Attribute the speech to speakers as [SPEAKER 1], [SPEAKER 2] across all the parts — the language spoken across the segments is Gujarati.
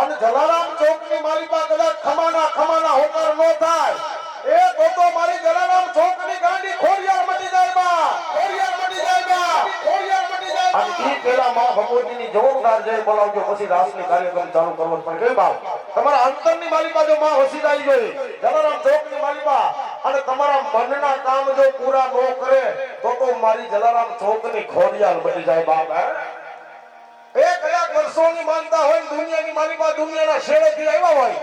[SPEAKER 1] અને જલારામ ચોક ની માલિકા કદાચ ખમાના હોકર નો થાય એ તો મારી જલારામ ચોક ની ગાંડી ખોડિયાર મટી જાય બા, ખોડિયાર મટી જાય બા, ખોડિયાર મટી જાય બા. અને ઈ પેલા માં ભગવતી ની જોરદાર જય બોલાવજો પછી રાસ ની કાર્યક્રમ ચાલુ કરવો પણ કઈ બાપ તમારા અંતર ની માલિકા જો માં વસી જાય જોઈએ જલારામ ચોક ની માલિકા અને તમારા મનના કામ જો પૂરા ન કરે તો મારી જલારામ ચોક ની ખોડિયાર મટી જાય બાપ. હે કયા વર્ષોની માનતા હોય દુનિયાની માલિકા દુનિયાના શેડેથી આવ્યા હોય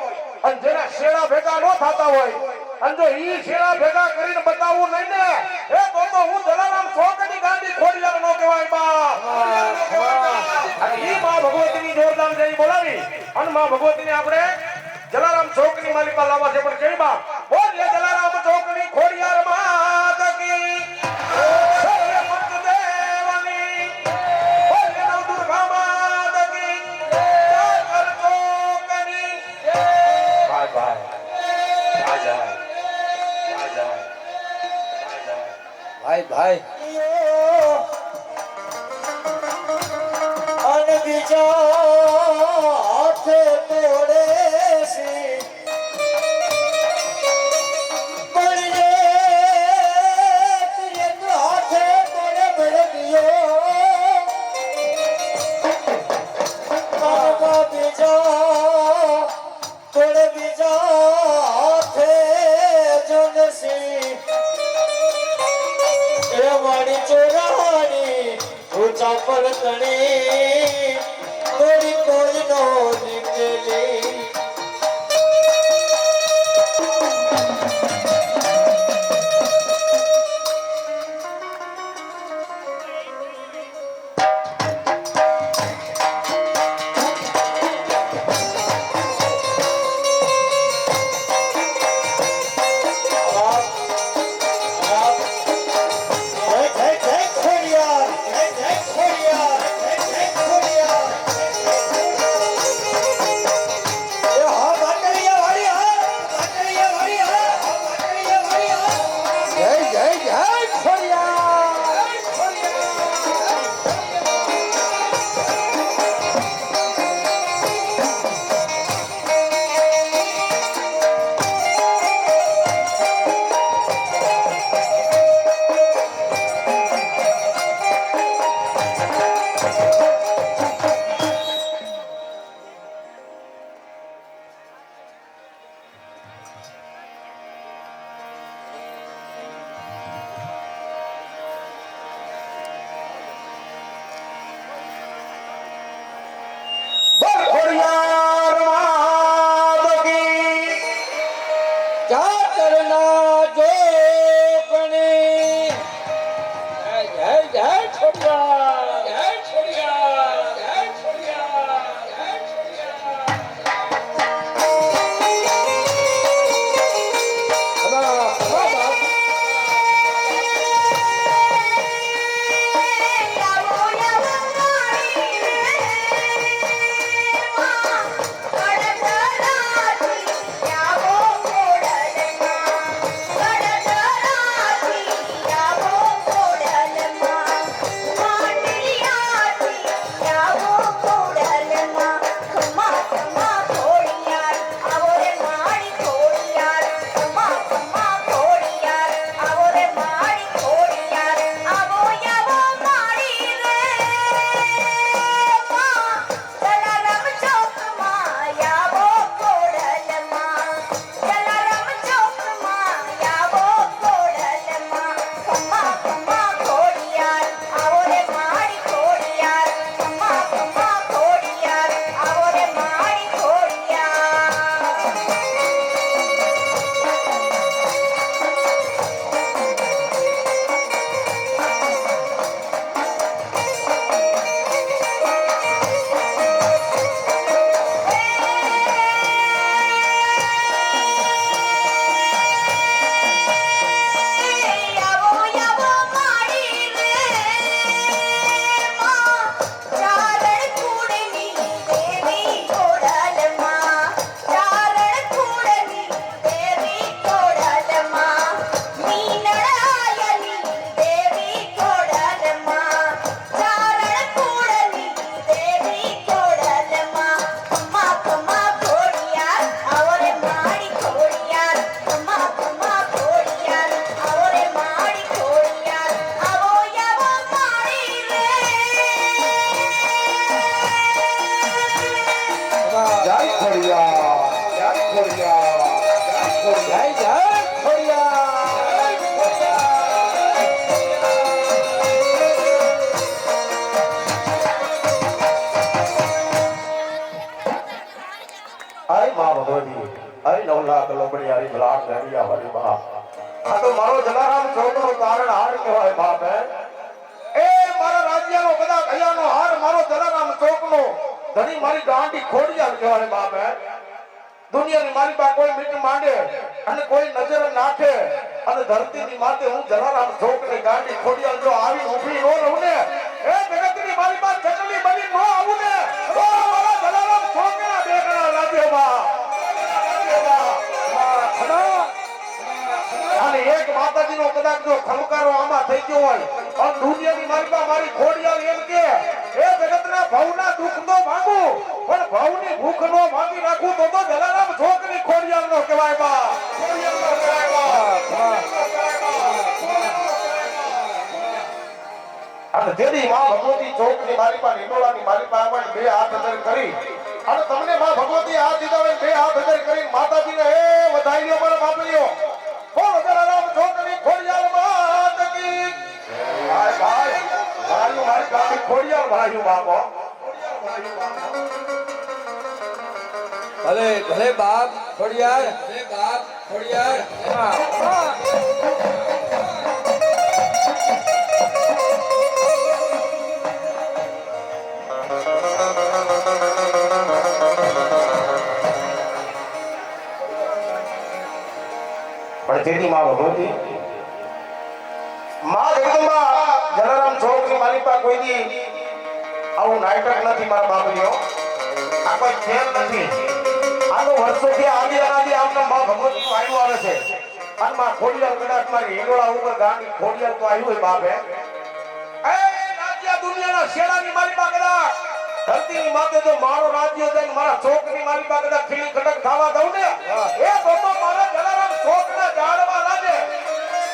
[SPEAKER 1] અને જેના શેડા ભેગા ન થતા હોય અને જો ઈ શેડા ભેગા કરીને બતાવવું નહીં ને એ તો હું જલારામ ચોકની ગાંડી ખોડિયાર નો કહેવાય બા. અને ઈ માં ભગવતીની જોરદાર જઈ બોલાવી અને માં ભગવતીને આપણે જલારામ ચોકની માલિકા લાવવા છે પણ કઈ બા બોલ લે જલારામ ચોકની ખોડિયાર માત કી
[SPEAKER 2] ભાઈ ભાઈ અને બીજા હાથે તોડે છે બળે હાથે તોડે બળદિયો મારા બીજા તોડે બીજા હાથે જોનસી ચોરાણી ઊંચા પર તણી થોડી કોઈ નો નીકળી
[SPEAKER 1] ખોડિયાર જય ખોડિયાર જય ખોડિયાર
[SPEAKER 2] જય ખોડિયાર.
[SPEAKER 1] આય માં ભગવતી આય નવલા કલબડી આરી ભલાડ ધરિયા વાલી બા આ તો મારો જલારામ ચોકનો તારણ હાર કહેવાય બાપ એ મારા રાજ્યનો કદાચ કયાનો હાર મારો જલારામ ચોકનો ધણી મારી ગાંડી ખોડિયાર કહેવાય બાપ દુનિયાની મારી પાસે કોઈ મીઠ માંડે અને કોઈ નજર નાખે અને ધરતીની માથે હું જલારામ ચોકની ગાંડી ખોડિયાર જો આવી ઊભી નો રહું ને એ જગતની મારી પાસે ચટલી બની નો આવું ને તો મારા જલારામ ચોકના દેખના રાજ્યમાં અને એક માતાજીનો કદાચ જો ખમકારો આમાં થઈ ગયો હોય અને દુનિયાની મારી પાસે મારી ખોડિયાર એમ કે એ જગતના ભવના દુઃખ નો ભાગું પણ ભવની ભૂખ નો ભાગી રાખું તો જલારામ ચોકની ખોડિયાર નો કહેવાય બા ખોડિયાર નો કહેવાય બા. અને તેથી માં ભગવતી ચોકની મારી પાસે હિંડોળાની મારી પાસે આવવાની બે હાથ અંદર કરી અને તમને માં ભગવતી હાથ દીધા હોય બે હાથ અંદર કરી માતાજીને એ વધાઈ લ્યો મારા બાપલીઓ બોલો જલારામ ચોકની ખોડિયાર માત કી ભાઈ ભાઈ ભાઈઓ મારી ગાડી ખોડિયાર ભાઈઓ બાપો
[SPEAKER 2] ભલે ભલે બાપ ખોડિયાર, ભલે બાપ ખોડિયાર.
[SPEAKER 1] પણ તેથી માં ભગવતી માં જગદંબા જલારામ ચોકની મારી પાસે કોઈ દી આવું નાટક નથી મારા બાપલીઓ આ કોઈ ખેલ નથી આ તો વર્ષોથી આદિ અનાદિ આમને માં ભગવતી આવ્યું આવે છે અને માં ખોડિયાર કદાચ મારી હિંડોળા ઉપર ગાંડી ખોડિયાર તો આવ્યું હોય બાપે એ રાજ્ય દુનિયાના શેડાની મારી પાસે કદાચ ધરતીની માથે તો મારો રાજ્ય છે ને મારા ચોકની મારી પાસે કદાચ ખીલી ખડક થવા દઉં ને એ તો મારા જલારામ ચોકના ઝાડમાં રાજે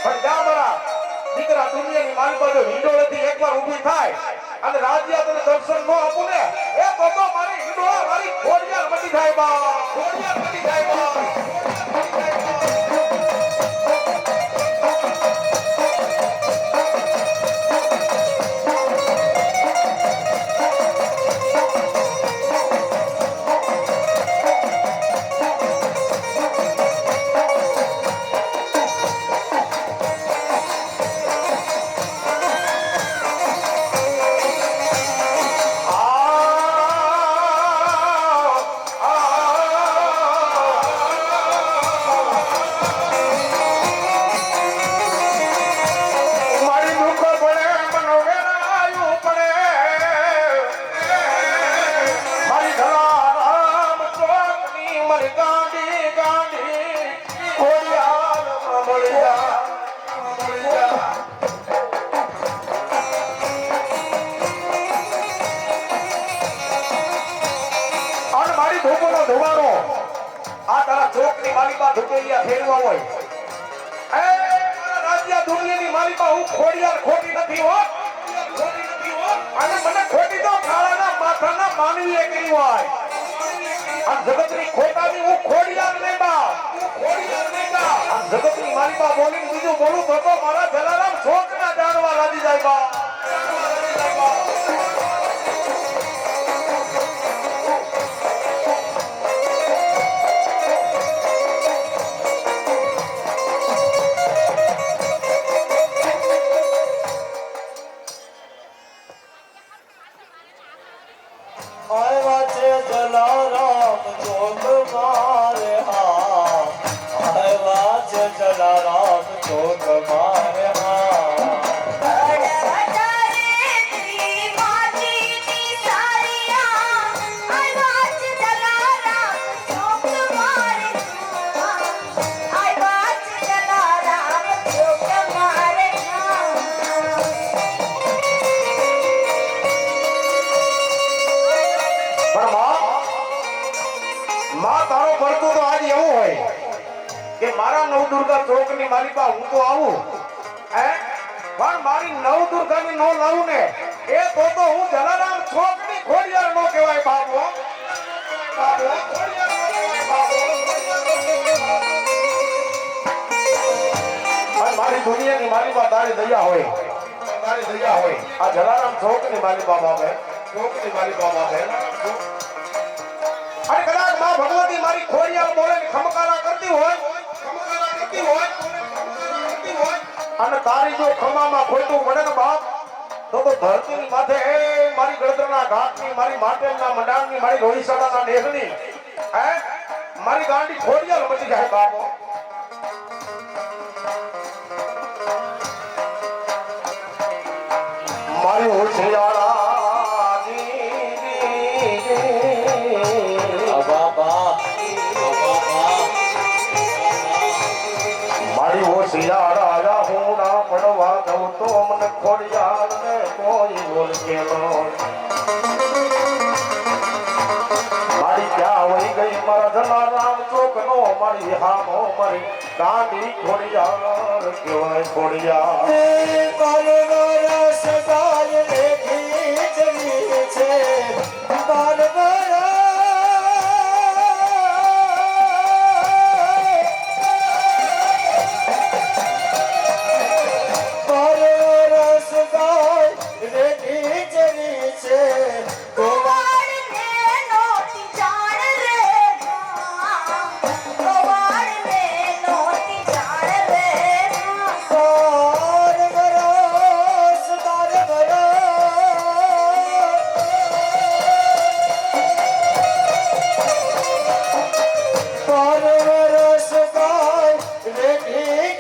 [SPEAKER 1] પણ જા મારા દીકરા દુનિયાની મારી પાસે હિંડોળેથી એકવાર ઊભી થાય અને રાજ્ય તને દર્શન ન આપું ને એ તો મારી હિંડોળા મારી ખોડિયાર મટી જાય બા ખોડિયાર મટી જાય બા. આ તારા ચોકની માલિકા ધુકેલિયા ફેરવા હોય એ મારા રાજ્ય દુનિયાની માલિકા હું ખોડિયાર ખોટી નથી હો અને મને ખોટી તો કાળાના માથાના માનવીએ કરી હોય આ જગતની ખોટાની હું ખોડિયાર નહીં બા આ જગતની માલિકા બોલીને બીજું બોલું તો મારા જલારામ ચોકના જાણવા રાજી જાય બા.
[SPEAKER 2] આવ્યા છે જલારામ ચોક મારે હા, આવ્યા છે જલારામ ચોક મારે હા.
[SPEAKER 1] મારા નવદુર્ગા ચોકની માલિકા હું તો આવું હે પણ મારી નવદુર્ગાની નો લાવું ને એ તો હું જલારામ ચોકની ખોડિયાર નો કહેવાય બાબુ ખોડિયાર ની મારી બા તારી દયા હોય, તારી દયા હોય. આ જલારામ ચોક ની મારી બા બાબે, ચોક ની મારી બા બાબે. અને કદાચ માં ભગવતી મારી ખોડિયાર બોલે ને ખમકારા કરતી હોય, ખમકારા કરતી હોય, કરતી હોય. અને તારી જો ખમામાં ખોટું પડે ને બાપ, તો ધરતીની માથે એ મારી ગળદરના ઘાટની, મારી માટેલના મંડાણની, મારી રોહિસાડાના ડેહની, હે મારી ગાંડી ખોડિયાર મચી જાય બાપો. મારી હોશિયારા
[SPEAKER 2] બાબા
[SPEAKER 1] મારી હોશિયારા હું ના પડવા દઉં તો મને ખોડિયાર ને કોઈ બોલકે મારી ક્યાં વહી ગઈ મારા જલારામ ચોક નો, મારી હામો મારી ગાંડી ખોડિયાર કહેવાય ખોડિયાર.
[SPEAKER 3] સદાય લેખી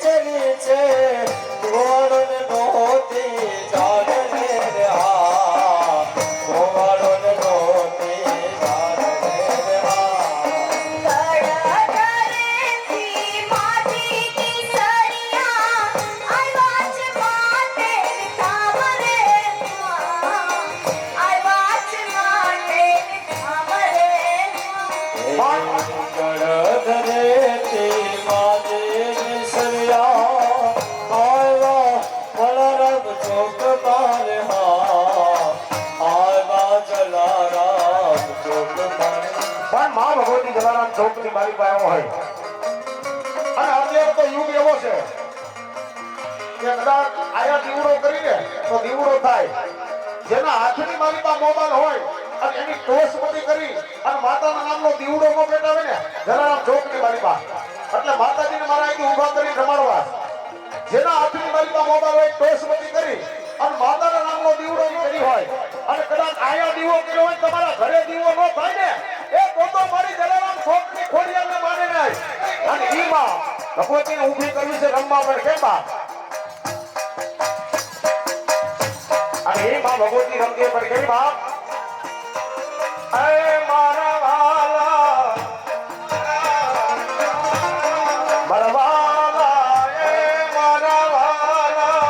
[SPEAKER 3] જવી છે
[SPEAKER 1] પણ માં ભગવતી જલારામ ચોક ની મારી પાસે હોય. અને અત્યારે તો યુગ એવો છે કે કદાચ આયા દીવડો કરીને તો દીવડો થાય. જેના હાથની મારી પાસે મોબાઈલ હોય અને એની ટોસમતી કરી અને માતાના નામનો દીવડો નો પેટાવે ને જલારામ ચોક ની મારી પાસે, એટલે માતાજીને મારા અહીંથી ઊભા કરી રમાડવા. જેના હાથની મારી પાસે મોબાઈલ હોય ટોસમતી કરી અને માતાના નામનો દીવડો કરી હોય અને કદાચ આયા દીવો કર્યો હોય, તમારા ઘરે દીવો ન થાય ને, એ પોતો મારી જલારામ ચોકની ખોડિયારને માને નહીં. અને ઈમાં ભગવતીને ઊભી કરવી છે રમવા પર કેમ બા? અને એ માં ભગવતી રમતી પર કેમ બા? એ મારા વાલા મારા વાલા એ મારા વાલા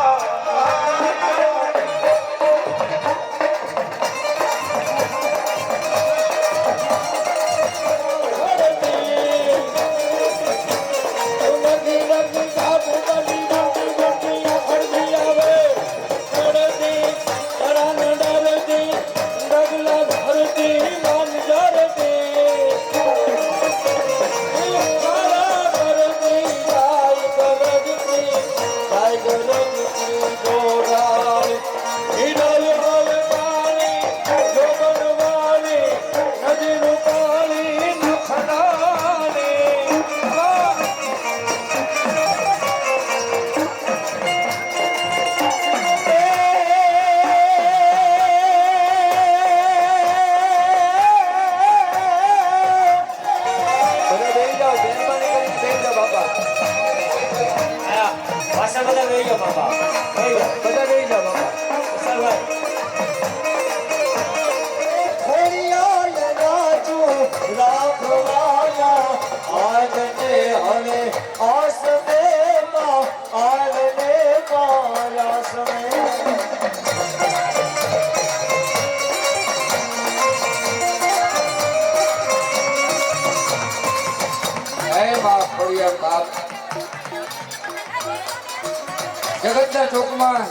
[SPEAKER 2] જગતના ચોકમાં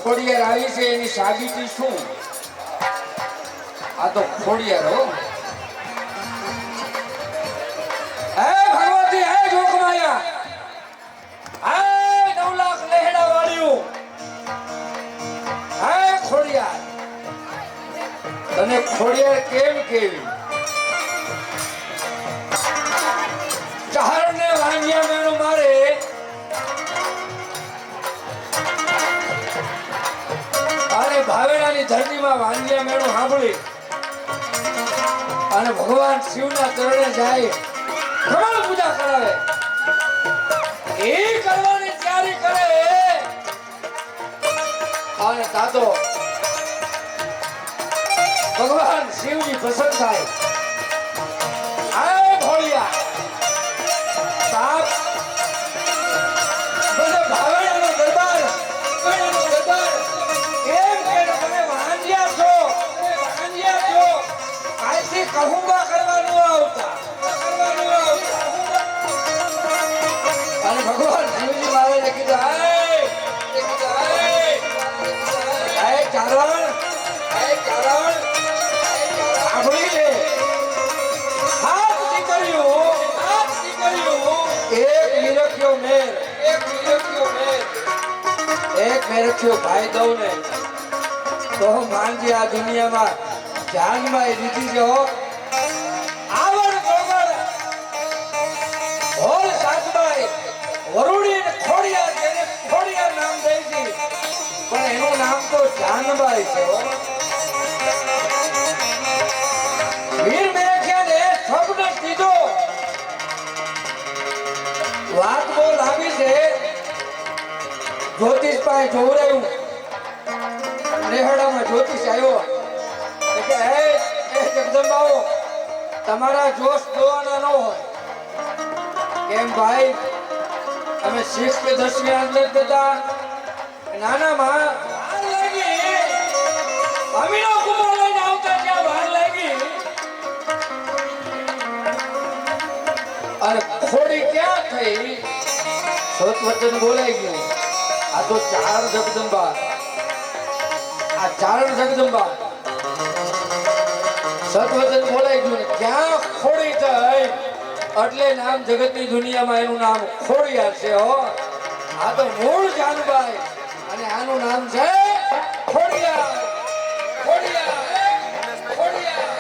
[SPEAKER 2] ખોડિયાર આવી છે, એની સાબિતી શું? આ તો ખોડિયાર હો. હે ભગવતી, હે જોગમાયા, હે 9 લાખ લેહડા વાળી ધરતીમાં વાંજિયા મેળું સાંભળી અને ભગવાન શિવના ચરણે જાય ખમણ પૂજા કરાવે એ કરવાની તૈયારી કરે અને તાતો ભગવાન શિવજી પ્રસન્ન થાય આય ભોળિયા સાપ બધે ભાવેણાનો દરબાર એમ કે તમે વાંજ્યા છો આજથી કહુંબા કરવાનું આવતા અને ભગવાન શિવજી મહારાજે કીધું આય ચારણ સાંભળી લે હાથ દીકરીઓ એક નિરખ્યો મેર એક મેરખ્યો ભાઈ દઉં ને તો માનજી આ દુનિયામાં જાનમાં દીધી છે હો આવડ ગોગળ હોલ સાતબાઈ વરુડી ને ખોડિયાર જેને ખોડિયાર નામ દઈ છે પણ એનું નામ તો જાનબાઈ છે હો વીર મેરખ્યાને સ્વપ્ન કીધો વાત બહુ લાંબી છે જ્યોતિષ પાસે જોવરાયું રેહડામાં જ્યોતિષ આવ્યો કે હે જગદંબાઓ તમારા જોશ જોવાના ન હોય કેમ ભાઈ અમે શીખ કે દસમી અંદર દેતા નાના માં વાર લાગી અમીનો કુમાર લઈને આવતા ત્યાં વાર લાગી અને ખોડી ક્યાં થઈ સત વચન બોલાઈ ગયું આ તો ચાર જગદંબા આ ચારણ જગદંબા સતવચન બોલાઈ ગયું ક્યાં ખોડી થઈ એટલે નામ જગતની દુનિયામાં એનું નામ ખોડિયાર છે હો આ તો મૂળ જાનબાઈ અને આનું નામ છે ખોડિયાર ખોડિયાર ખોડિયાર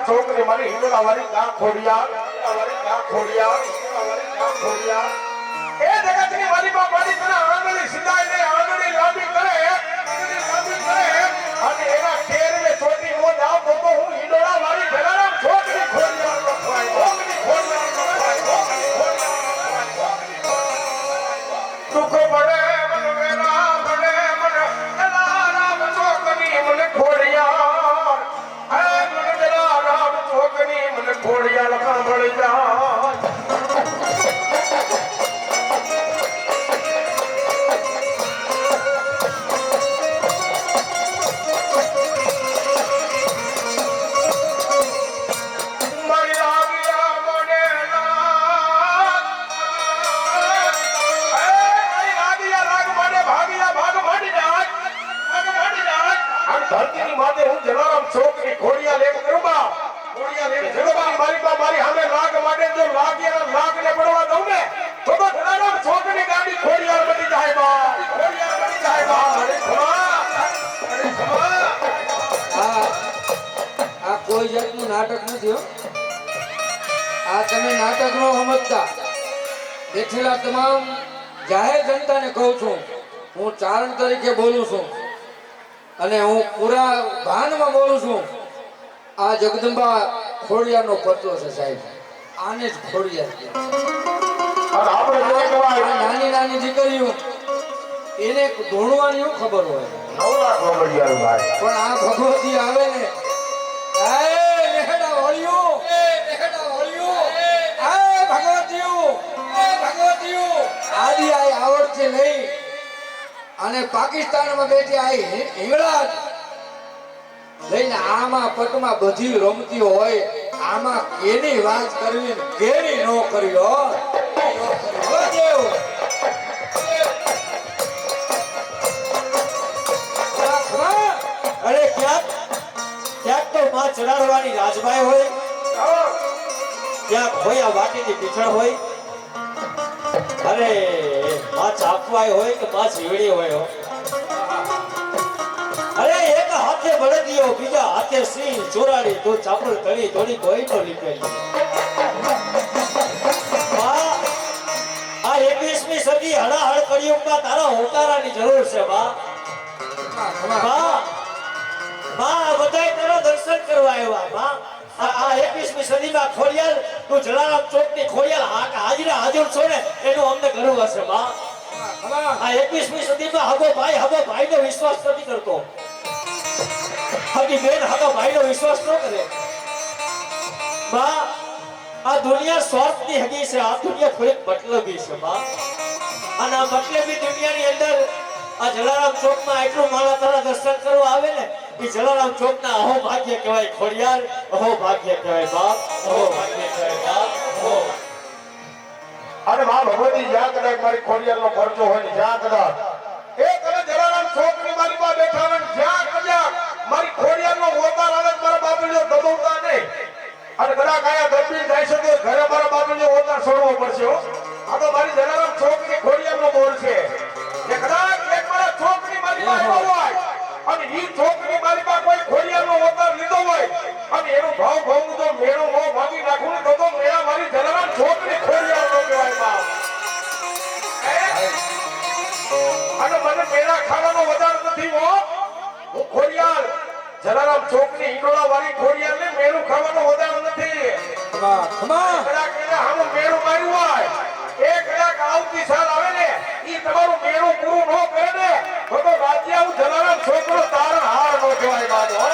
[SPEAKER 1] છોકરી મારી હિંગળા વાળી ગાં ખોડિયાર એ જગતની મારી બાપ મારી તને આંગળી સીધાય ને આંગળી લાંબી કરે અને એના કેરવે ચોટી નો જાવ તો હું હિંગળા વાળી જલારામ છોકરી ખોડિયાર દુઃખ પડે મન વેરા પડે મન જલારામ છોકરી મને ખોડિયાર મને ખોડિયાર સાંભળી જાય ધરતીની માથે હું જલારામ છોકરી ખોડિયાર એમ કરું બા મારી સામે લાગ માટે જો લાગને પડવા દઉં ને તો જલારામ છોકરી ગાડી ખોડિયાર બની જાય બા અરે ખમા
[SPEAKER 2] આ કોઈ જાતનું નાટક નથી હો આ તમે નાટક નો સમજતા બેઠેલા તમામ જાહેર જનતાને કહું છું હું ચારણ તરીકે બોલું છું અને હું પૂરા ભાનમાં બોલું છું આ જગદંબા ખોડિયારનો પત્ર છે સાહેબ આને જ ખોડિયાર કહેવાય નાની નાની દીકરીઓ એને ધોણવાની એવું ખબર હોય પણ આ ભગવતી આવે ને આદિ આવડશે નહીં અને પાકિસ્તાનમાં બેઠી આ હિંગળા લઈને આમાં પટમાં બધી રમતી હોય, આમાં કેની વાત કરવી ને કેની ન કરવી હો દેવ.
[SPEAKER 3] અરે ક્યાંક ક્યાંક તો માં ચડાડવાની રાજબાઈ હોય, ક્યાંક હોય આ વાટીની પીછળ હોય, અરે માં ચાપવાય હોય કે માં જીવડી હોય હો. અરે એક હાથે બળદિયો બીજા હાથે સિંહ ચોરાડી તો ચાપડ તળી થોડી કોઈ તો લીપેલી. માં આ 21મી સદી હડાહડ કળિયુગમાં તારા હોકારાની જરૂર છે માં. માં માં બધાય તારા દર્શન કરવા આવ્યા માં. આ 21મી સદીમાં ખોડિયાર તું જલારામ ચોકની ખોડિયાર હાજર છો ને એનું અમને ગર્વ હશે માં. આ 21મી સદીમાં હગો ભાઈનો વિશ્વાસ નથી કરતો. હગી બેન હગો ભાઈનો વિશ્વાસ ન કરે માં. આ દુનિયા સ્વાર્થની હગી છે, આ દુનિયા થોડીક મતલબી છે માં. અને આ મતલબી દુનિયાની અંદર આ જલારામ ચોકમાં એટલું માળા તારા દર્શન કરવા આવે ને એ જલારામ ચોકના અહો ભાગ્ય કહેવાય ખોડિયાર, અહો ભાગ્ય કહેવાય બાપ, અહો ભાગ્ય કહેવાય બાપ.
[SPEAKER 1] અને માં ભગવતી જ્યાં કદાચ મારી ખોડિયારનો ખર્ચો હોય ને જ્યાં કદાચ એ કદાચ જલારામ ચોકની મારી પાસે બેઠા હોય ને જ્યાં કદાચ મારી ખોડિયારનો ઓતાર આવે મારા બાપુજીનો દબાવતા નહીં. અને કદાચ આયા દબી જાય છે તો ઘરે મારા બાપુજીનો ઓતાર છોડવો પડશે હો. આ તો મારી જલારામ ચોકની ખોડિયારનો બોલ છે કે કદાચ એક મારા ચોકની મારી પાસે આવ્યો હોય અને ઈ ચોકની મારી પાસે કોઈ ખોડિયારનો ઓતાર લીધો હોય અને એનો ભાવ તો મેળો મોં ભાગી નાખું ને તો મેળા મારી જલારામ ચોકની ખોડિયારનો કહેવાય બાપ. અને મને મેળા ખાવાનો વધાર નથી હો. હું ખોડિયાર જલારામ ચોકની ઈંડોળા વાળી ખોડિયાર ને મેળું ખાવાનો વધાર નથી. કદાચ એને આનું મેળું માર્યું હોય એ કદાચ આવતી સાલ આવે ને ઈ તમારું મેળું પૂરું ન કરે ને તો રાજ્ય આવું જલારામ છોકરો તારણ હાર નો કહેવાય બાદ હો.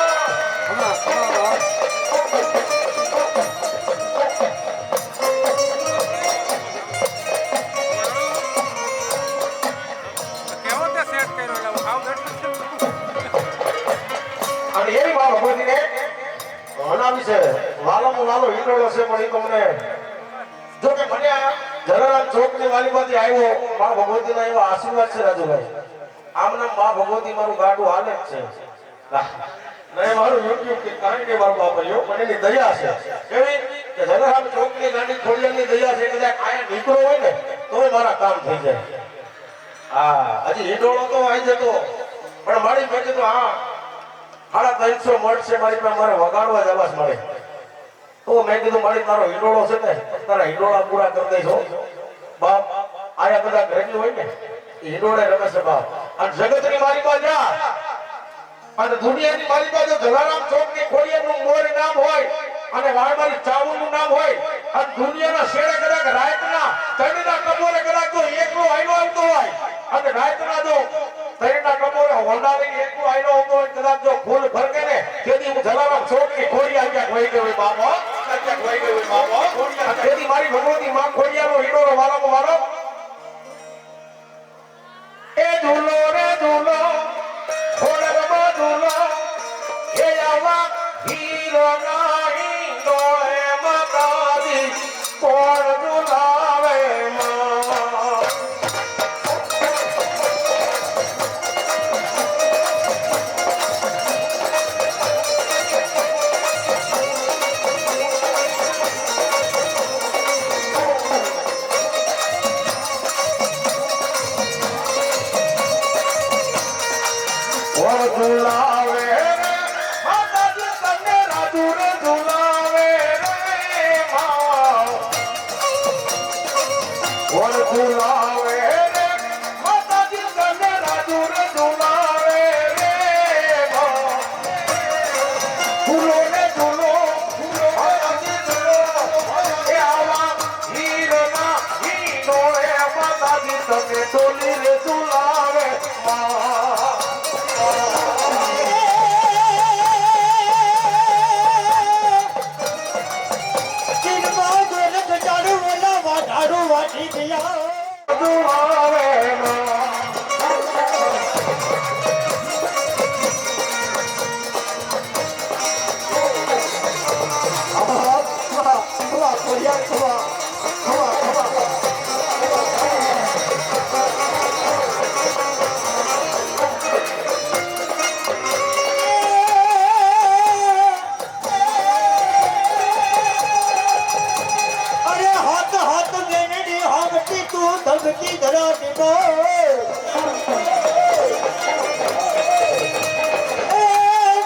[SPEAKER 1] અને એવી વાત ભગવતીને આના વિશે વાલામાં વાલો ઈંડોળો છે પણ એ તો મને જો કે મને આ જલારામ ચોકની વાલીમાંથી આવ્યો મા ભગવતીના એવા આશીર્વાદ છે રાજુભાઈ. આમ નામ મા ભગવતી મારું ગાડું હાલે જ છે નહીં મારું યુટ્યુબ કે કાંઈ નહીં મારું વાપર્યો પણ એની દયા છે કેવી કે જલારામ ચોકની ગાડી ખોડિયારની દયા છે કે જ્યાં કાયા નીકળો હોય ને તોય મારા કામ થઈ જાય. હા હજી ઈંડોળો તો આવી જતો પણ મારી મેં કીધું હા 350 મળશે મારી પાસે મારે વગાડવા જવા મળે તો મેં કીધું મારી તારો હિંડોળો છે ને તારા હિંડોળા પૂરા કરી દઈશો બાપ. આયા બધા ઘરેલું હોય ને હિંડોળે રમે છે બાપ. અને જગતની મારી પાસે જા અને દુનિયાની મારી પાસે જલારામ ચોકની ખોડિયારનું મોર નામ હોય અને વાળમારી ચાવુનું નામ હોય અને દુનિયાના શેરે કદાચ રાતના તણીના કમોરે કદાચ જો એકલો આયલો આવતો હોય અને રાતના જો તણીના કમોરે હોંડાવીને એકલો આયલો આવતો હોય કદાચ જો ફૂલ ભરકે ને તેથી હું જલારામ ચોકની ખોડિયાર ક્યાંક વહી ગયો હોય બાપો, ક્યાંક વહી ગયો હોય બાપો. તેથી મારી ભગવતી માં ખોડિયારનો હીરો વાળામાં વાળો એ ઝૂલો રે ઝૂલો ખોડરમાં ઝૂલો એ આવા હીરો નાહી ડોળે મકાદી કોણ ઝૂલાવે માં. ઝુલાવે રે માતાજી તને રાજુ રે ઝુલાવે રે માં. ઝુલાવે રે માતાજી તને રાજુ રે ઝુલાવે રે માં. ઝૂલો ને ઝૂલો માતાજી ઝૂલો એ આવા હીરના હીરોએ માતાજી તને ડોલી રે ઝુલાવે માં.
[SPEAKER 3] વાટી ગયા ખોડિયાર ખવા ખવા ખવા અરે હાથ હાથ બેનડી હામતી તું ધમકી ધરાતી બોલ એ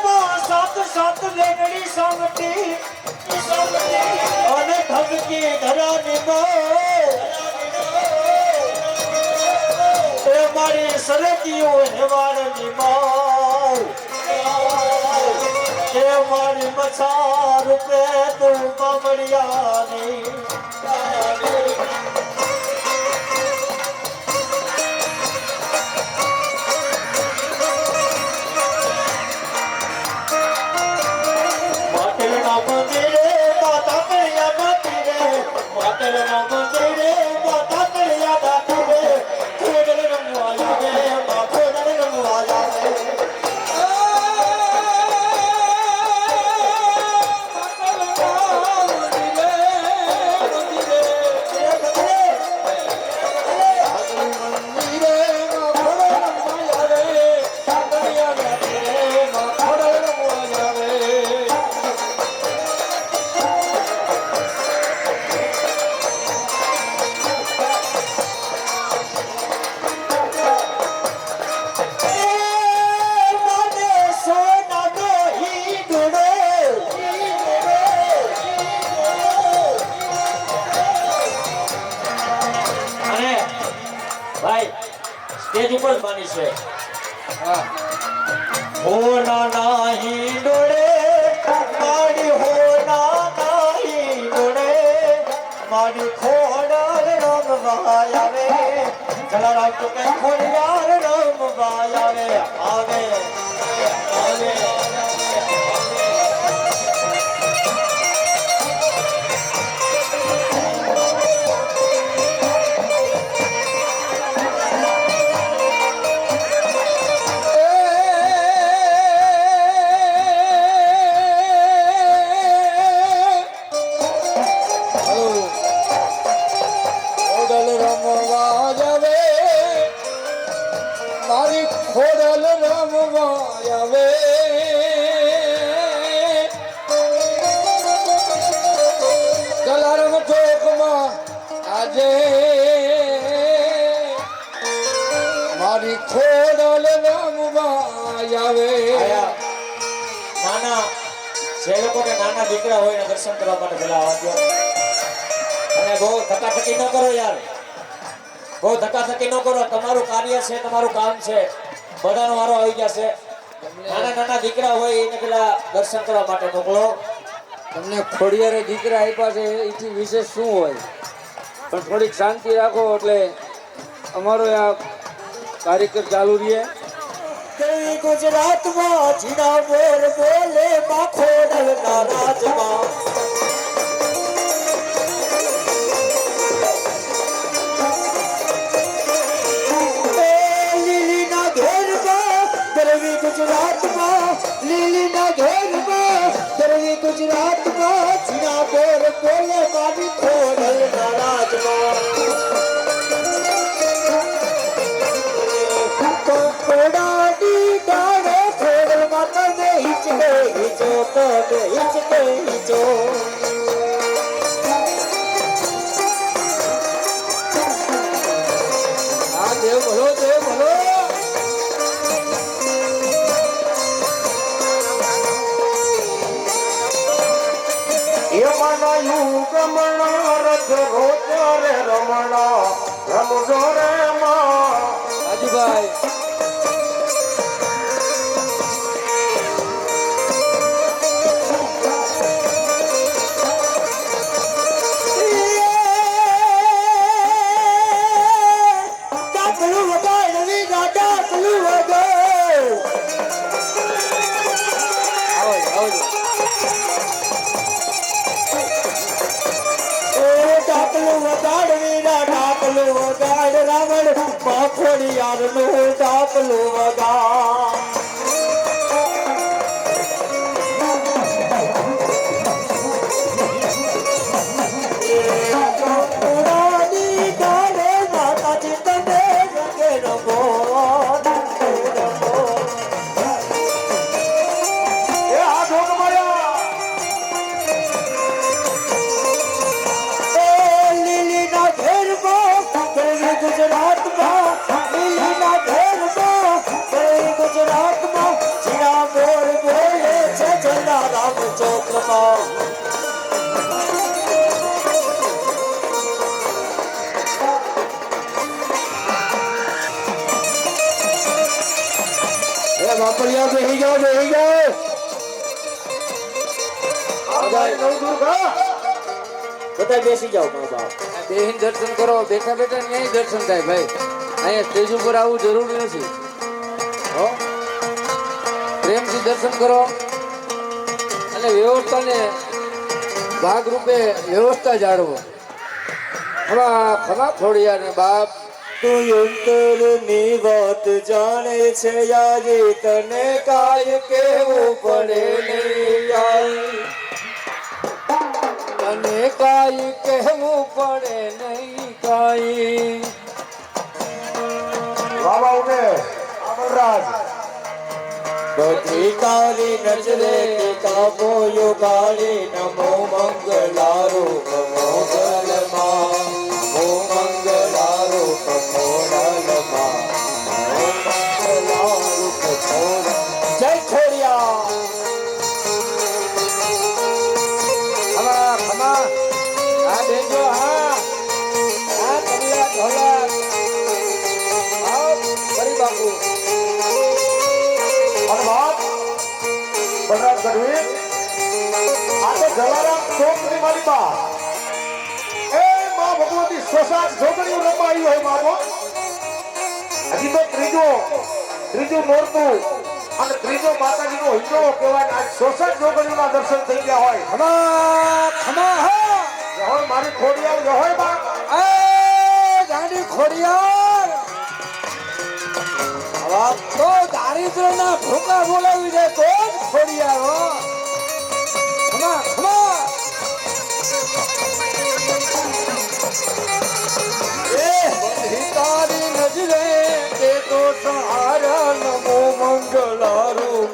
[SPEAKER 3] માં સાત સાત બેનડી સામતી અને ધમકી ધરાતી બોલ એ મારી સરકીઓ હેવાળની માલ એ મારી મછા રૂપે તું બામડિયાની માટેલના મંદિરે માતા કળિયા મંદિરે માટેલના મંદિરે માતા કળિયા દાતીરે ખોડલ રમવા આવે મા ખોડલ રમવા આવે સ્ટેજ ઉપર બની છે
[SPEAKER 2] હા
[SPEAKER 3] હો ના નાહી ડોળે મારી હો ના નાહી ડોળે મારી ખોડલ રમવા આવે જલારામ તો કે ખોડિયાર રમવા આવે આવે આવે
[SPEAKER 2] મારી ખોડલ રમવા આવે જલારામ ચોકમાં આજે મારી ખોડલ રમવા આવે
[SPEAKER 3] નાના જે લોકોને નાના દીકરા હોય ને દર્શન કરવા માટે પેલા આવજો અને બહુ થકાથકી ન કરો યાર બહુ ધક્કાધક્કી ન કરો તમારું કાર્ય છે તમારું કામ છે બધાનો વારો આવી જશે નાના નાના દીકરા હોય એને પેલા દર્શન કરવા માટે મોકલો
[SPEAKER 2] તમને ખોડિયારે દીકરા આપ્યા છે એથી વિશેષ શું હોય પણ થોડીક શાંતિ રાખો એટલે અમારો આ કાર્યક્રમ ચાલુ રહે
[SPEAKER 3] ગુજરાતમાં જીના બોલ બોલે માખોડલ ના રાજમાં ગુજરાતમાં લીલીના ઘેરમાં દરવી ગુજરાતમાં જીના બોર બોલે મારી ખોડલ ના રાજમાં કોડાડી ડાળે ખોડલ માતા ને હિચકે હિચો તો હિચકે હિચો
[SPEAKER 2] આ દેવ ભલો દેવ ભલો
[SPEAKER 1] રમણા રથ રોજ રે રમણા રમજો રે માં
[SPEAKER 2] રાજુભાઈ
[SPEAKER 3] ડાકલું વગાડ રવી ડાકલું વગાડ
[SPEAKER 2] આવો આવો
[SPEAKER 3] ડાકલું વગાડ વીરા ડાકલું વગાડ રાવણ માખોડિયાર નું ડાકલું વગાડ
[SPEAKER 1] એ બાપડિયા બેહી જાઓ બેહી જાઓ બધાય નવદુર્ગા
[SPEAKER 3] બધા બેસી જાઓ મા બાપ.
[SPEAKER 2] બેહીને દર્શન કરો, બેઠા બેઠા ન્યાય દર્શન થાય ભાઈ. અહીંયા સ્ટેજ ઉપર આવવું જરૂરી નથી. હો, પ્રેમથી દર્શન કરો અને વ્યવસ્થાને ભાગરૂપે વ્યવસ્થા જાળવો. ખમા ખોડિયાર ને બાપ.
[SPEAKER 3] તું અંતરની વાત જાણે છે આજે તને કાય કેવું પડે નહીં યાર.
[SPEAKER 2] તને કાઈ કહેવું પડે નહીં કાઈ.
[SPEAKER 1] બાબા ઉને અમરરાજ
[SPEAKER 3] બધી તારી નજરે કિતાબો યોગાડી નમો મંગલારૂપ મોગલમાં નમો મંગલારૂપ મોગલમાં નમો મંગલારૂપ મોગલ. જય ખોડિયા.
[SPEAKER 2] ખમા ખમા આ બેજો હા આ કમલા ઢોલા આવ ફરી બાપુ.
[SPEAKER 1] અને બાપ બલરાજ ગઢવી આ તો જલારામ ચોકની મારી બા એ માં ભગવતી સ્વસાદ જોગણીઓ રમવા આવી હોય બાપો. હજી તો ત્રીજું નોરતું અને ત્રીજો માતાજીનો હિંડો કહેવાય. આજ સ્વસાદ જોગણીઓના દર્શન થઈ ગયા હોય.
[SPEAKER 2] ખમા ખમા હા
[SPEAKER 1] હોય મારી ખોડિયાર હોય બા
[SPEAKER 2] એ ગાંડી ખોડિયાર.
[SPEAKER 3] આવા
[SPEAKER 2] તો દારિદ્રના ભૂકા બોલાવી દે તો જ ખોડિયાર હો. ખમા ખમા બધી તારી નજરે તે તો સહારા નમો મંગલારૂપ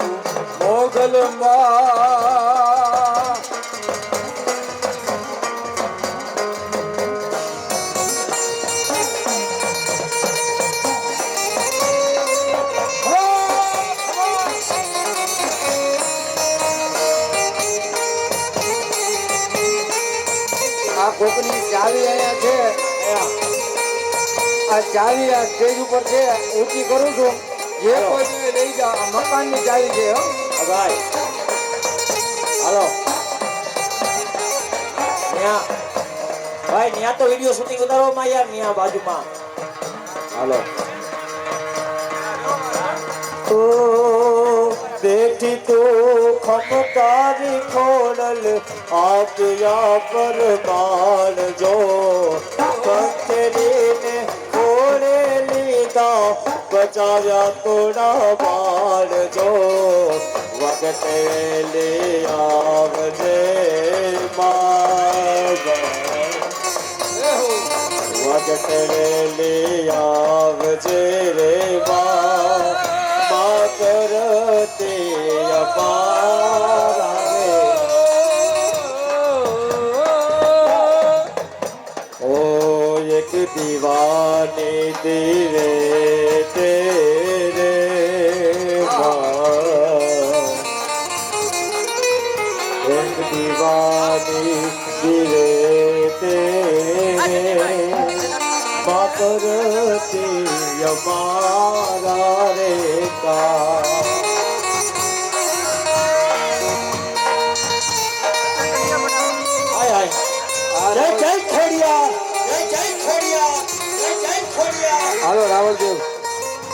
[SPEAKER 2] મોગલમાં. આ કોકની ચાવી અહીંયા છે. આ ચાવી આ સ્ટેજ ઉપર છે, ઊંચી કરું છું. જે કોઈ તમે લઈ જાઓ, આ મકાનની ચાવી છે હો.
[SPEAKER 3] ભાઈ હાલો ન્યા ભાઈ ન્યા તો વિડિયો શૂટિંગ ઉતારો માં યાર ન્યા બાજુમાં હાલો. ઓ બેઠી તો ખમતારી ખોડલ આપ્યા પર બાળ જો પથરીને ખોડે લીધા બચાવ્યા તોડા બાળ જો વખતે લે આવજે વખતે લે આવજે રે મા કરતે અપાર આવે. ઓ એક દીવાની દીવે તેરે એક દીવાની દીવે તેરે મા કરતે અપાર રે કા. જય જય ખોડિયાર. જય જય ખોડિયાર. જય જય ખોડિયાર.
[SPEAKER 2] હાલો રાવળદેવ,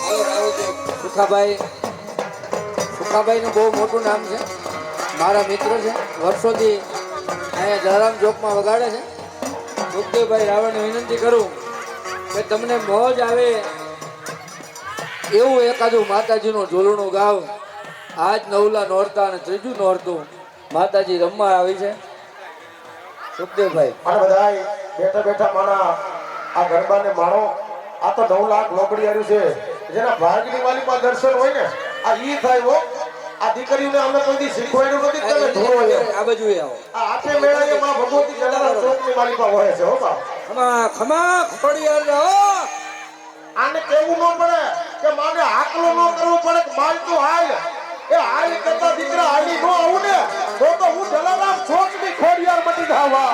[SPEAKER 2] હાલો રાવળદેવ. સુખાભાઈનું બહુ મોટું નામ છે. મારા મિત્રો છે, વર્ષોથી અહીંયા જલારામ ચોકમાં વગાડે છે. સુખદેવભાઈ રાવળને વિનંતી કરું કે તમને મોજ આવે એવું એકાદું માતાજીનું ઝૂલણું ગાવ. આજ નવલા નોરતા અને ત્રીજું નોરતું માતાજી રમવા આવી છે. સુખદેવભાઈ
[SPEAKER 1] અને બધાય બેઠા બેઠા માણા આ ગરબાને માણો. આ તો 9 લાખ લોકડી આવ્યું છે. જેના ભાગની વાલીમાં દર્શન હોય ને આ ઈ થાય હો. આ દીકરીઓને અમે કોઈ શીખવાડ્યું નથી તમે ધોરો એમ.
[SPEAKER 2] આ બાજુ આવો.
[SPEAKER 1] આ આપે મેળાએ માં ભગવતી જલારામ ચોકની માલિકા હોય છે હો બા.
[SPEAKER 2] ખમા ખમા ખોડિયાર હો.
[SPEAKER 1] આને કેવું ન પડે કે માને હાકલો ન કરવો પડે કે માલ તું હાલ એ હારી કરતા દીકરા હાલી નો આવું ને તો હું જલારામ ચોકની ખોડિયાર મટી જાવા.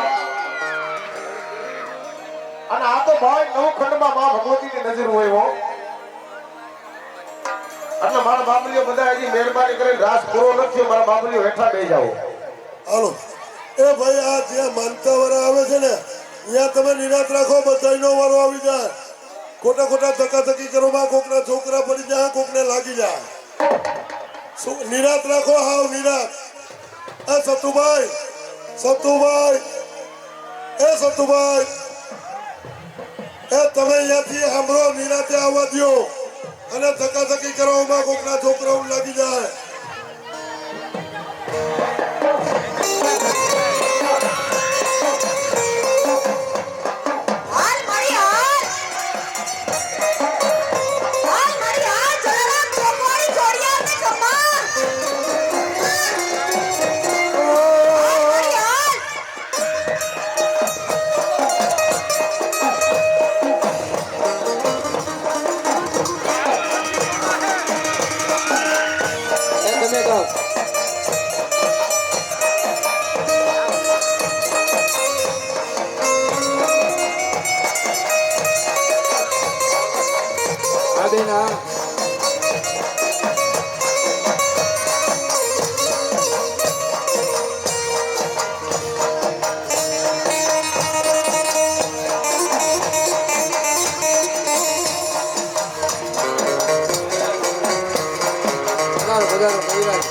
[SPEAKER 1] અને આ તો ભાઈ નવખંડમાં માં ભગવતીની નજર હોય હો. એટલે મારા બાપલીઓ બધા હજી મહેરબાની કરીને રાસ પૂરો નથી મારા બાપલીઓ હેઠા બેસી જાઓ.
[SPEAKER 4] હાલો એ ભાઈ આ જ્યાં માનતા વાળા આવે છે ને ત્યાં તમે નિરાત રાખો, બધાયનો વારો આવી જાય. ખોટા ખોટા ધક્કાધક્કી કરો માં કોકના છોકરા પડી જાય, કોકને લાગી જાય. નિરાત રાખો, હાવ નિરાત. એ સતુભાઈ, સતુભાઈ, એ સતુભાઈ, એ તમે અહીંયાથી સાંભળો, નિરાતે આવવા દો અને ધક્કાધક્કી કરવામાં કોકના છોકરાઓ લાગી જાય.
[SPEAKER 2] તમે કહો આ બેન આ બધાનો પરિવાર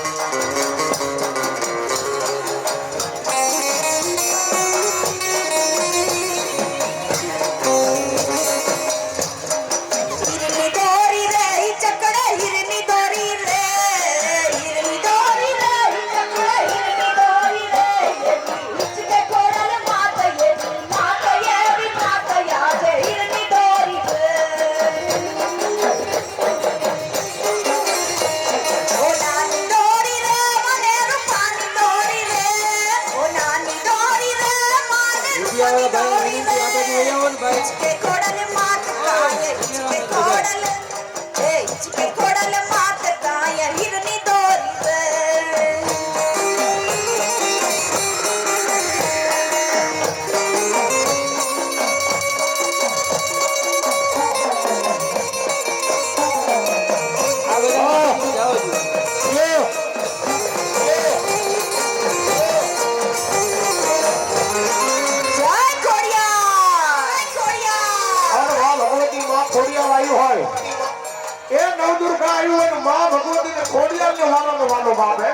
[SPEAKER 1] એ નવદુર્ગા આવ્યું હોય ને માં ભગવતીને ખોડિયારને વાલો બાપ હે.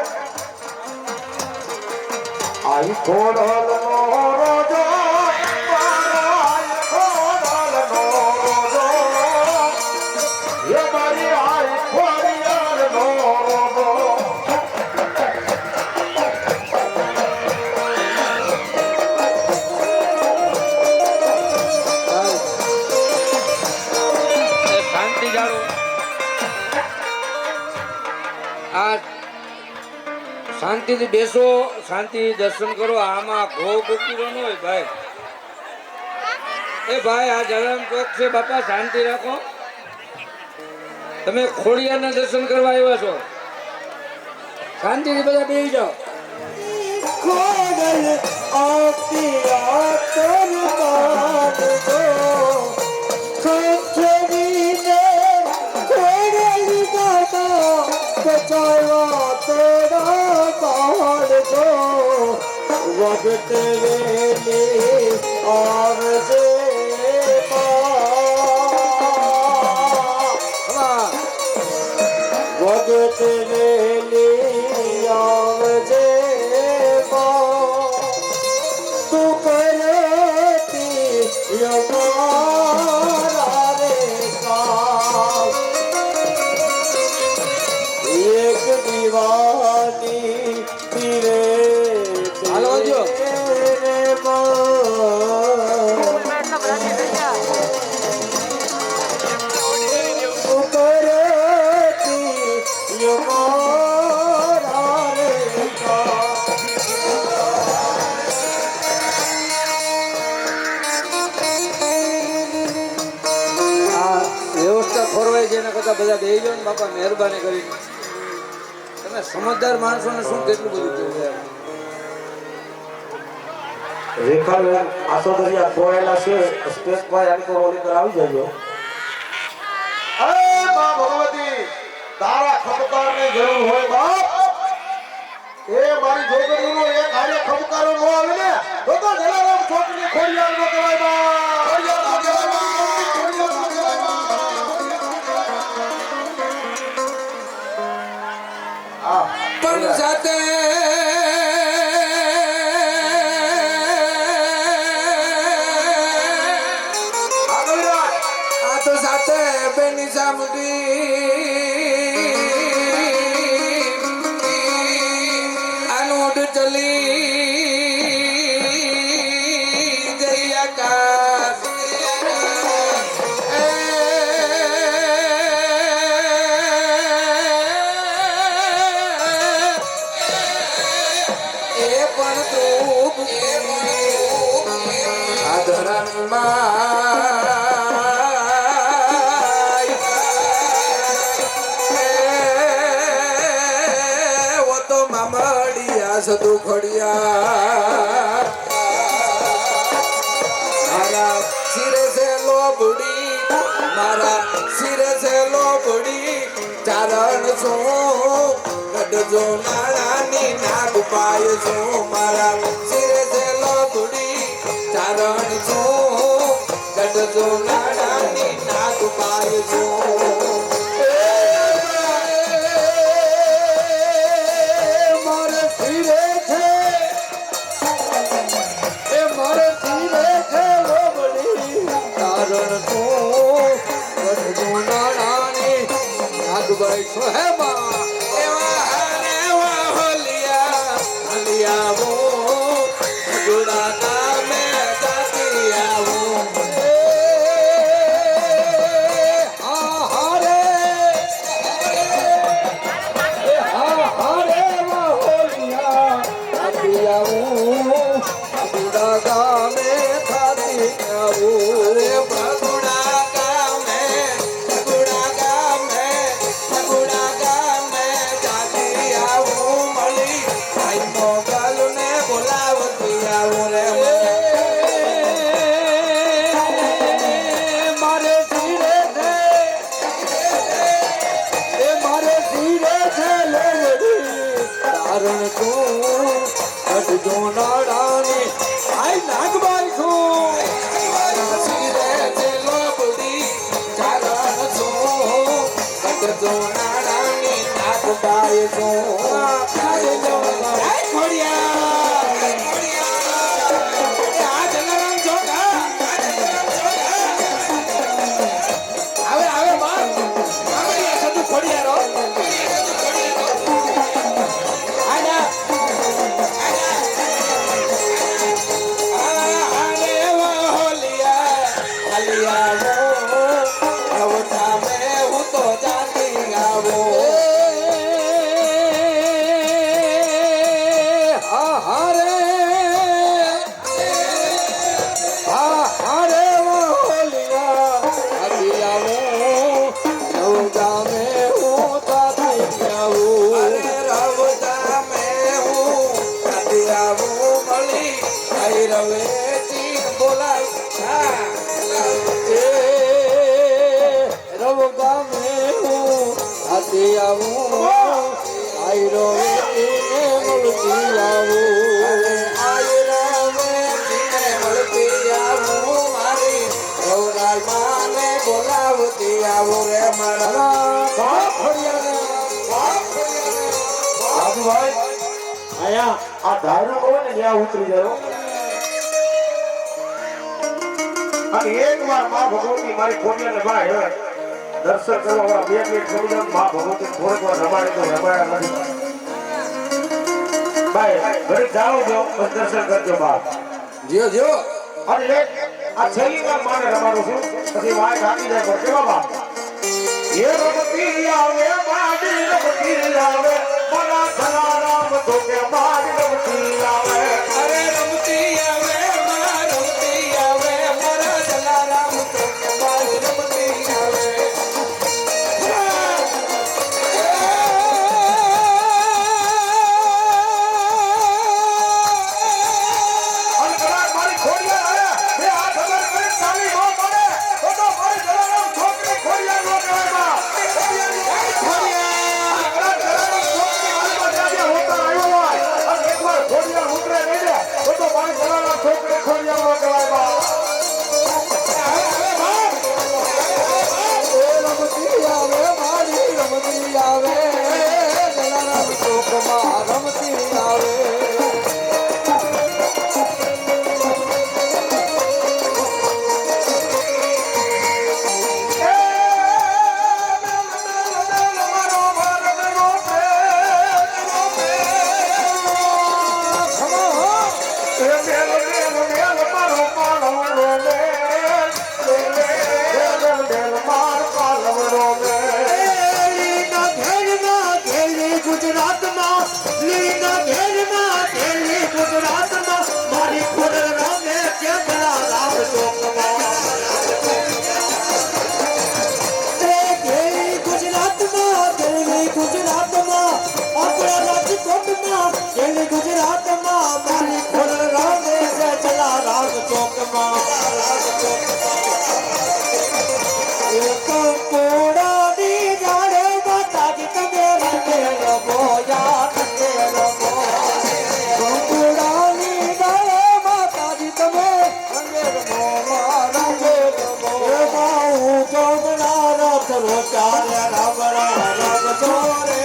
[SPEAKER 1] આઈ ખોડલનો રોજો આઈ ખોડલનો રોજો એ મારી આઈ ખોડિયારનો રોજો.
[SPEAKER 2] શાંતિ જાળો. આ શાંતિથી બેસો, શાંતિ દર્શન કરો. આમાં ઘો ગોકીરો ન હોય ભાઈ. એ ભાઈ આ જલારામ ચોક છે બાપા, શાંતિ રાખો. તમે ખોડિયારના દર્શન કરવા આવ્યા છો, શાંતિથી બધા બેસી જાઓ.
[SPEAKER 4] ખોડલ આતી રાતર બાંધજો, ખંખરીને ખોડલ દાદા બચાવા તેરા કાઢજો. વખત વેલી આવજે માં, વખત વેલી આવજે માં. તું કરતી યમારા રે કામ, એક દીવાની પીરે
[SPEAKER 2] હાલો આવજો. વ્યવસ્થા ખોરવાય છે એના કરતા બધા બેસી જાઓ ને બાપા, મહેરબાની કરી. તમે સમજદાર માણસોને શું કેટલું બધું કેવું યાર.
[SPEAKER 1] રેખાબેન આસોદરિયા ખોવાયેલા છે સ્ટેજ પર આની તો રોલી પર આવી જજો. એ માં ભગવતી તારા ખબકારની જરૂર હોય બાપ. એ મારી જોગણીનો એક હારે ખબકારો નો આવે ને તો જલારામ ચોકની ખોડિયાર નો કહેવાય બા. ખોડિયાર નો કહેવાય બા. ખોડિયાર નો કહેવાય બા. આ
[SPEAKER 2] પણ સાથે આ તો સાથે બેની સામુદી આનું ચલી જઈ આકાશ એ પણ તું સદુ ખડિયા મારા સિરે છે લોબડી મારા સિરે છે લોબડી ચારણ છું ગડજો નાણાની નાગ પાય છું મારા સિરે છે લોબડી ચારણ છું ગડજો નાણાની નાગ પાય છું
[SPEAKER 1] આ ધારણા હોય ને ત્યાં ઉતરી જાઓ અને એક વાર માં ભગવતી મારી ખોડિયાને ભાઈ હવે દર્શન કરવા વાળા 2 મિનિટ કરી દો માં ભગવતી થોડીક વાર રમાડે તો રમાયા નથી ભાઈ ઘરે જાઓ જો દર્શન કરજો બા
[SPEAKER 2] જીઓ જીઓ
[SPEAKER 1] અને એક આ છેલ્લી વાર માને રમાડું છું પછી વાય ઢાકી જાય પર કેવા બા એ રમતી આવે માડી રમતી આવે મના ધનારામ તો કે માડી રમતી આવે
[SPEAKER 2] અરે રમતી આવે માં રમતી આવે મારા જલારામ તો મારી રમતી આવે
[SPEAKER 3] દેવી ગુજરાતમાં મારી ખોલ રામે છે ચલા રામ ચોકમાં એક કોડાની જાડે માતાજી તમે રમે રમો યાર રમે રમો કોડાની જાડે માતાજી તમે રમે રમો રમે રમો હું ચોકના રથ રોચારે રામ રામ ચોરે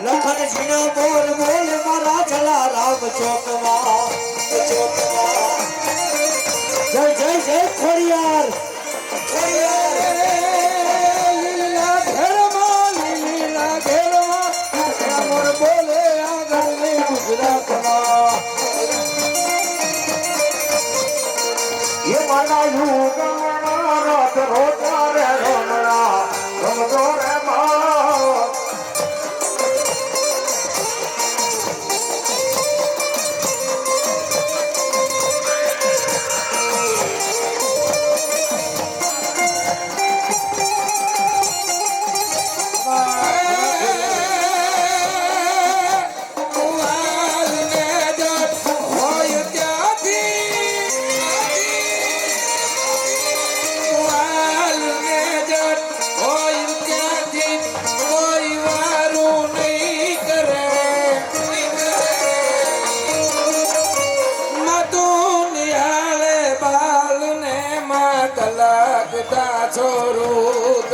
[SPEAKER 3] લખન ઝીણો બોલ બોલ મારા ચલા રામ ચોકમાં જય જય જય ખોડિયાર લીલા ઘેરમાં રામર બોલે આગળ ગુજરાતમાં
[SPEAKER 1] એ મારા યુગમાં રથ રોતા રે રમણા રમતો રે મા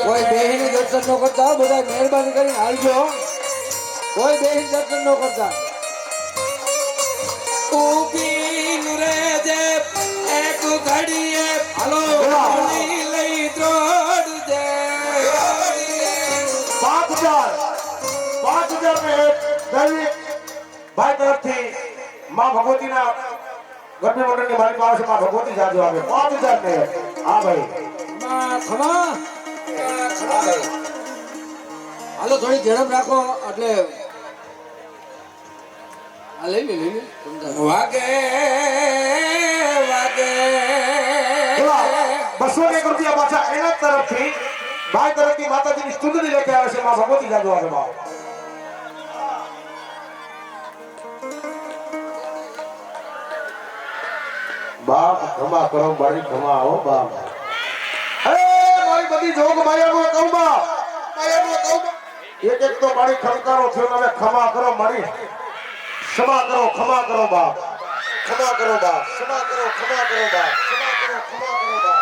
[SPEAKER 2] કોઈ બેહીને દર્શન ન કરતા બધા મહેરબાની કરીને હાલજો કોઈ બેહીને દર્શન ન કરતા
[SPEAKER 3] ઊભી રે જે એક ઘડીએ
[SPEAKER 2] હાલો
[SPEAKER 3] લઈ દોડ દે
[SPEAKER 1] 5,000 ને દૈનિક ભાઈ તરફથી માં ભગવતીના ગરબી મંડળની મારી પાસે માં ભગવતી જાજો આવે 5,000 ને હા ભાઈ
[SPEAKER 2] ખમા હાલો થોડી ઝડપ રાખો એટલે આ લઈ લે
[SPEAKER 3] વાગે વાગે
[SPEAKER 1] 200 રૂપિયા પાછા એના તરફથી ભાઈ તરફથી માતાજીની સ્તુતિ લેકે આવે છે માં ભગવતી જાજો આવે બાપ ખમા કરો મારી ખમા હો બાપ મારી બધી જોગ માયાનો કહું બાપ માયાનો કહું એક એક તો મારી ખમકારો થયો હવે ખમા કરો મારી ક્ષમા કરો ખમા કરો બાપ ક્ષમા કરો બાપ ક્ષમા કરો ખમા કરો બાપ ક્ષમા કરો ખમા કરો બાપ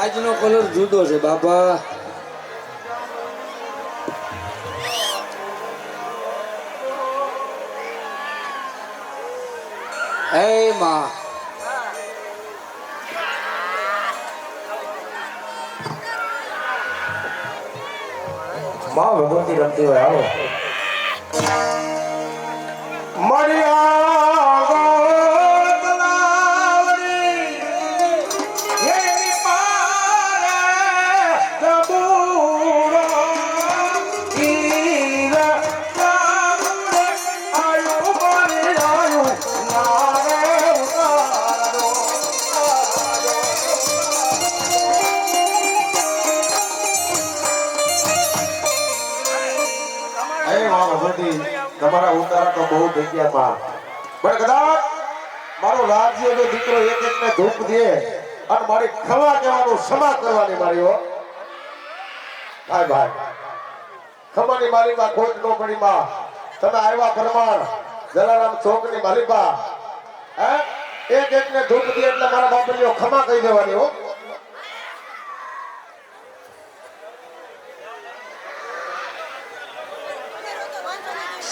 [SPEAKER 2] આજનો કલર જુદો છે બાપા એ માં
[SPEAKER 1] માં ભગવતી રમતી હોય આવો મરિયા ગોતલાવડી એની પારે તબુરો ઈર તામુરે આયુ મરી આયુ નારે ઉતારો તમારા ઉતારા તો બહુ થઈ ગયા માં પણ કદાચ મારો રાજ્ય નો દીકરો એક એક ને ધૂપ દે અને મારી ખવા કહેવાનું ક્ષમા કરવાની મારી હો ભાઈ ભાઈ ખમાની મારી માં ખોટ નો પડી માં તમે આવ્યા ફરમાન જલારામ ચોક ની માલિકા હે એક એક ને ધૂપ દે એટલે મારા બાપલીઓ ખમા કહી દેવાની હો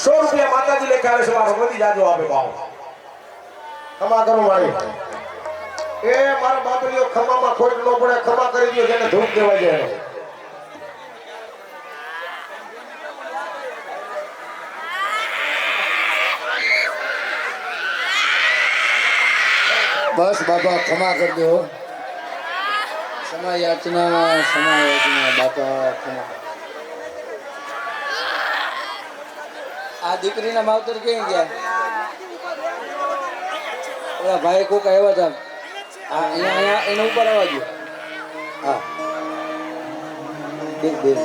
[SPEAKER 1] 100 રૂપિયા માતાજી લેખે આવે છે મારો ભગવતી જાજો આપે ભાવ ખમા કરો મારી એ મારા બાપલીઓ ખમામાં ખોટ ન પડે ખમા કરી દો જેને ધૂપ દેવા જાય
[SPEAKER 2] બસ બાપા ક્ષમા કરી દો ક્ષમા યાચના બાપા ક્ષમા આ દીકરીના માવતર ક્યાં ગયા? ઓલા ભાઈ કોક આવ્યા હતા. હા અહીંયા એના ઉપર આવવા દો. હા દેખ દેખ.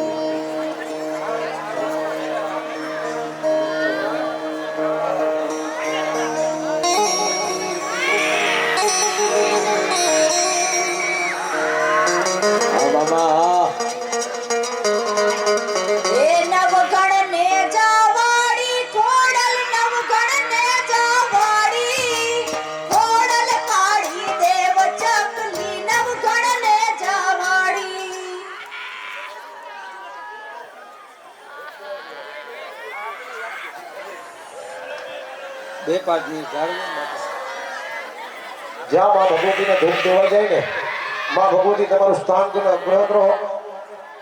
[SPEAKER 3] હા મામા હા.
[SPEAKER 5] એ નવગણ ને જાવાડી ખોડલ નવગણ ને જાવાડી ખોડલ કાઢી દેવ ચકલી નવગણ ને જાવાડી.
[SPEAKER 2] બે પાંચ મિનિટ જાળવો.
[SPEAKER 1] જ્યાં માં ભગવતીને ધૂપ દેવા જાય ને, માં ભગવતી તમારું સ્થાન ગ્રહ કરો.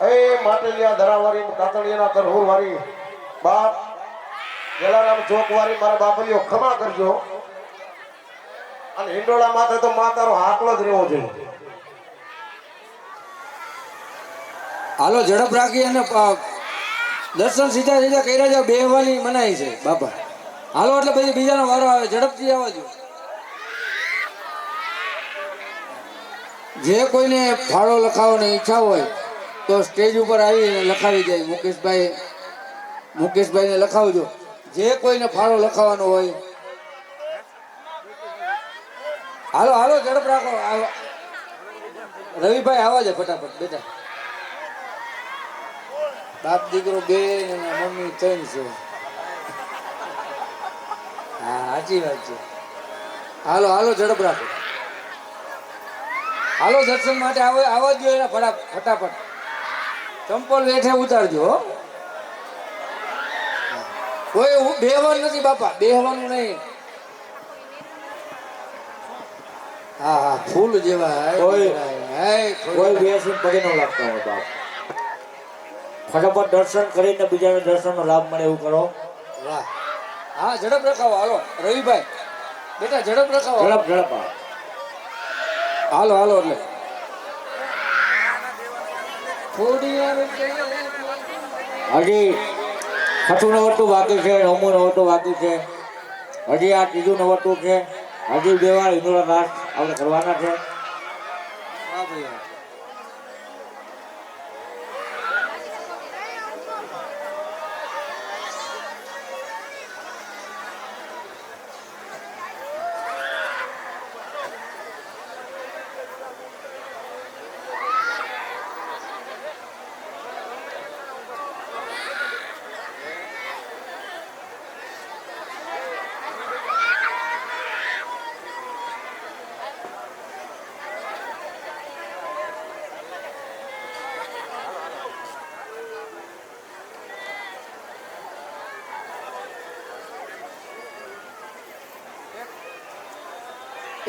[SPEAKER 1] એ માટલિયા ધરાવાળી કાતળિયાના તરહુર વાળી બાપ જલારામ ચોક વાળી મારા બાપલીઓ ખમા કરજો. અને હિંડોળા માથે તો માં તારો હાકલો જ રહેવો જોઈએ.
[SPEAKER 2] હાલો ઝડપ રાખી અને દર્શન સીધા સીધા કર્યા જાવ. બેહવાની મનાઈ છે બાપા. હાલો એટલે પછી બીજાનો વારો આવે. ઝડપથી આવજો. જે કોઈને ફાળો લખાવવાની ઈચ્છા હોય તો સ્ટેજ ઉપર આવીને લખાવી જાય. મુકેશભાઈને લખાવજો. જે કોઈને ફાળો લખાવવાનો હોય. હાલો હાલો ઝડપ રાખો. રવિભાઈ આવા છે ફટાફટ બેટા. બાપ દીકરો બે ને મમ્મી ત્રણ છે. હા સાચી વાત છે. હાલો હાલો ઝડપ રાખો. હાલો દર્શન માટે આવવા દો એના ફટાફટ. ચંપલ વેઠે ઉતારજો હો. કોઈ બેહવાનું નથી બાપા. બેહવાનું નહીં. હા હા ફૂલ જેવા
[SPEAKER 3] કોઈ બેસીને પગે ન લાગતા હોય બાપ. ફટાફટ દર્શન કરીને બીજાને દર્શનનો લાભ મળે એવું કરો.
[SPEAKER 2] વાહ. હા ઝડપ રખાવો. હાલો રવિભાઈ બેટા ઝડપ રખાવો.
[SPEAKER 3] ઝડપ ઝડપ આ.
[SPEAKER 2] હાલો હાલો એટલે થોડી
[SPEAKER 3] હજી છઠ્ઠું નવરતું બાકી છે, નવમું નવરતું બાકી છે, હજી આ ત્રીજું નવરતું છે, હજી બે વાર હિન્દુના રાસ આપણે કરવાના છે.
[SPEAKER 2] હા ભાઈ હા.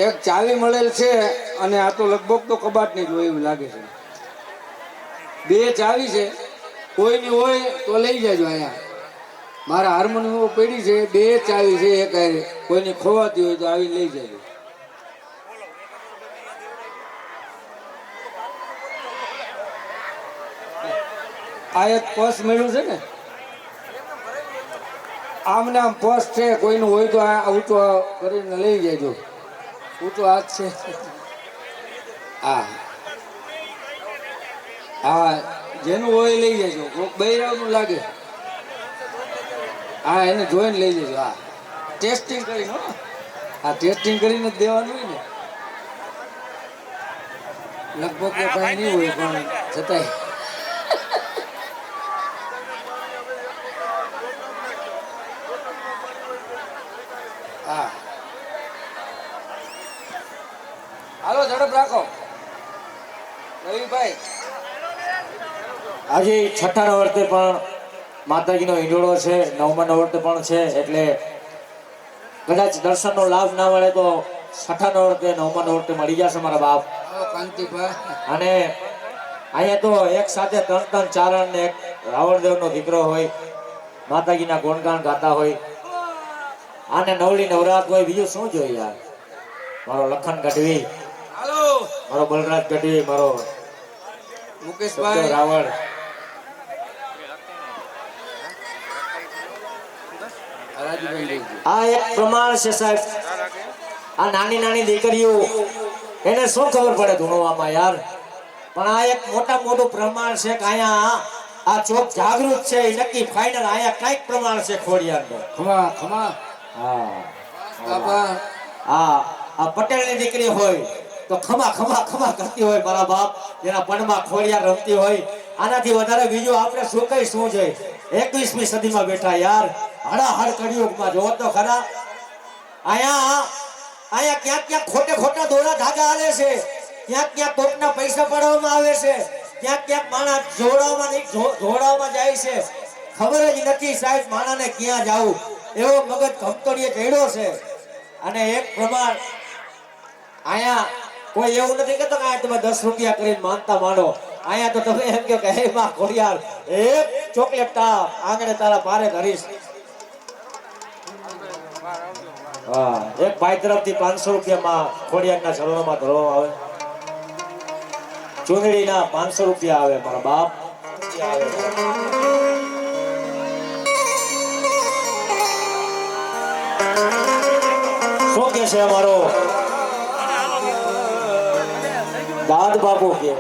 [SPEAKER 2] એક ચાવી મળેલ છે અને આ તો લગભગ તો કબાટની જ હોય એવું લાગે છે. બે ચાવી છે. કોઈની હોય તો લઈ જાજો. અહીંયા મારા હાર્મોનિયમ પડી છે. બે ચાવી છે. એક કોઈની ખોવાતી હોય તો આવી લઈ જાજો. આ એક પર્સ મળ્યું છે ને. આમ ને આમ પર્સ છે. કોઈનું હોય તો આ ઊંચો કરીને લઈ જાજો. ઊંચો હાથ છે. હા હા જેનું હોય લઈ જજો. કોઈક બૈરાવનું લાગે હા એને જોઈને લઈ જજો. હા ટેસ્ટિંગ કરીને હો. હા ટેસ્ટિંગ કરીને જ દેવાનું હોય ને. લગભગ તો કાંઈ નહીં હોય પણ છતાંય હા હાલો ઝડપ રાખો રવિભાઈ.
[SPEAKER 3] આજે છઠ્ઠા નવરતે પણ માતાજીનો હિંડોળો છે, નવમા નવરતે પણ છે. એટલે કદાચ દર્શનનો લાભ ના મળે તો છઠ્ઠા નવરતે નવમા નવરતે મળી જશે મારા બાપ.
[SPEAKER 2] કાંતિભાઈ
[SPEAKER 3] અને અહીંયા તો એક સાથે ત્રણ ત્રણ ચારણ ને એક રાવણદેવનો દીકરો હોય, માતાજીના ગુણગાન ગાતા હોય. આને નવલી નવરાત હોય, બીજું શું જોઈએ યાર. મારો લખન ગઢવી,
[SPEAKER 2] હાલો
[SPEAKER 3] મારો બલરાજ ગઢવી, મારો
[SPEAKER 2] મુકેશભાઈ
[SPEAKER 3] રાવણ.
[SPEAKER 2] રાજુભાઈ લઈ ગયો.
[SPEAKER 3] આ એક પ્રમાણ છે સાહેબ. આ નાની નાની દીકરીઓ એને શું ખબર પડે ધૂણવામાં યાર, પણ આ એક મોટું પ્રમાણ છે કે અહીંયા આ ચોક જાગૃત છે એ નક્કી ફાઇનલ. અહીંયા કઈક પ્રમાણ છે ખોડિયારનો.
[SPEAKER 2] ખમા ખમા
[SPEAKER 3] હા
[SPEAKER 2] બાપા
[SPEAKER 3] આ પટેલની દીકરી હોય તો ખમા ખમા ખમા કરતી હોય મારા બાપ, જેના પણમાં ખોડિયાર રમતી હોય. આનાથી વધારે બીજું આપણે શું કઈ શું છે. 21મી સદીમાં બેઠા યાર, હડાહડ કળિયુગમાં જોવો તો ખરા. અહીંયા ક્યાંક ખોટા દોરા ધાગા હાલે છે, ક્યાંક કોકના પૈસા પાડવામાં આવે છે, ક્યાંક માણસ જોડાવામાં જાય છે. ખબર જ નથી સાહેબ માણાને ક્યાં જાવું, એવો મગજ ઘમતોડીએ ચડ્યો છે. અને એક પ્રમાણ અહીંયા કોઈ એવું નથી કહેતો કે તમે 10 રૂપિયા કરીને માનતા માંડો. અહીંયા તો તમે એમ કહો કે હે માં ખોડિયાર, એક ચોકલેટ આંગણે તારા પારે ધરીશ. હા, એક ભાઈ તરફથી 500 રૂપિયામાં ખોડિયારના ચરણોમાં ધરવામાં આવે. ચૂંદડીના 500 રૂપિયા આવે મારા બાપ. શું કે છે અમારો દાદ બાપુ કે